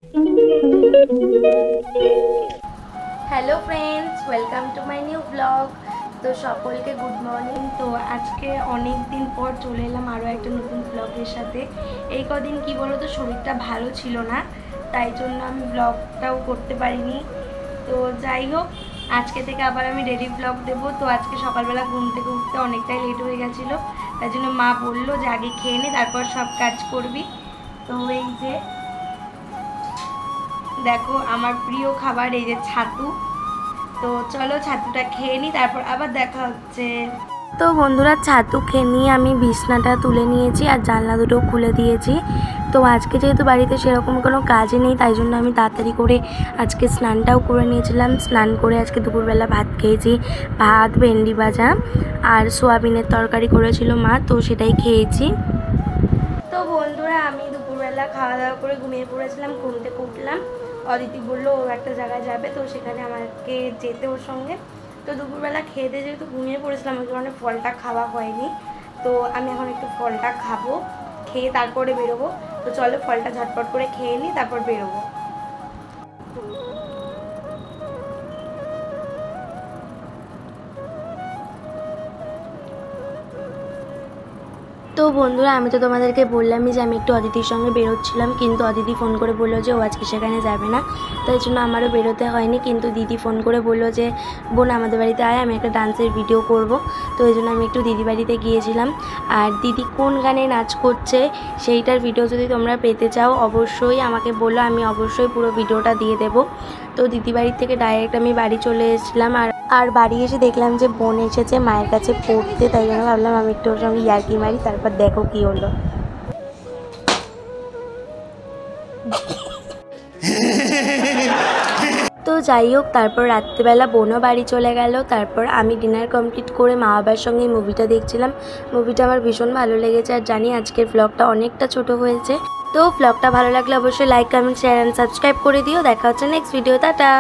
Hello friends, welcome to my new blog. তো সকলকে good morning. তো আজকে অনেক দিন পর চলে এলাম আরও একটা নতুন ব্লগের সাথে। এই কদিন কি বলো তো, শরীরটা ভালো ছিল না, তাই জন্য আমি ব্লগটাও করতে পারিনি। তো যাই হোক, আজকে থেকে আবার আমি ডেইলি ব্লগ দেবো। তো আজকে সকালবেলা ঘুম থেকে উঠতে অনেকটাই লেট হয়ে গেছিলো, তাই জন্য মা বললো যে আগে খেয়ে নে, তারপর সব কাজ করবি। তো এই যে দেখো আমার প্রিয় খাবার, এই যে ছাতু। তো চলো ছাতুটা খেয়ে নিই, তারপর আবার দেখা হচ্ছে। তো বন্ধুরা, ছাতু খেয়ে নিয়ে আমি বিছনাটা তুলে নিয়েছি আর জানলা দুটো খুলে দিয়েছি। তো আজকে যেহেতু বাড়িতে সেরকম কোনো কাজই নেই, তাই জন্য আমি তাড়াতাড়ি করে আজকে স্নানটাও করে নিয়েছিলাম। স্নান করে আজকে দুপুরবেলা ভাত খেয়েছি, ভাত, ভেন্ডি ভাজা আর সোয়াবিনের তরকারি করেছিল মা, তো সেটাই খেয়েছি। তো বন্ধুরা, আমি দুপুরবেলা খাওয়া দাওয়া করে ঘুমিয়ে পড়েছিলাম। ঘুম থেকে উঠলাম, অদিতি বললো ও একটা জায়গায় যাবে, তো সেখানে আমাকে যেতে ওর সঙ্গে। তো দুপুরবেলা খেয়ে দিয়ে যেহেতু ঘুমিয়ে পড়েছিলাম, ওই কারণে ফলটা খাওয়া হয়নি। তো আমি এখন একটু ফলটা খাবো, খেয়ে তারপরে বেরোবো। তো চলো ফলটা ঝটপট করে খেয়ে নিই, তারপর বেরোবো। তো বন্ধুরা, আমি তো তোমাদেরকে বললামই যে আমি একটু অদিতির সঙ্গে বেরোচ্ছিলাম, কিন্তু অদিতি ফোন করে বললো যে ও আজকে সেখানে যাবে না, তাই জন্য আমারও বেরোতে হয়নি। কিন্তু দিদি ফোন করে বললো যে বোন আমাদের বাড়িতে আয়, আমি একটা ডান্সের ভিডিও করব। তো এই জন্য আমি একটু দিদি বাড়িতে গিয়েছিলাম। আর দিদি কোন গানে নাচ করছে সেইটার ভিডিও যদি তোমরা পেতে চাও, অবশ্যই আমাকে বলো, আমি অবশ্যই পুরো ভিডিওটা দিয়ে দেবো। তো দিদি বাড়ির থেকে ডাইরেক্ট আমি বাড়ি চলে এসেছিলাম। আর বাড়ি এসে দেখলাম যে বোন এসেছে মায়ের কাছে পড়তে, তাই জন্য ভাবলাম আমি একটু ওর সঙ্গে ইয়ার্কি মারি। তারপর দেখো কি হলো। তো যাই হোক, তারপর রাত্রিবেলা বোনও বাড়ি চলে গেল। তারপর আমি ডিনার কমপ্লিট করে মা বাবার সঙ্গে মুভিটা দেখছিলাম। মুভিটা আমার ভীষণ ভালো লেগেছে। আর জানি আজকের ব্লগটা অনেকটা ছোট হয়েছে। তো ব্লগটা ভালো লাগলে অবশ্যই like, comment, share and subscribe করে দিও। দেখা হচ্ছে নেক্সট ভিডিও। টাটা।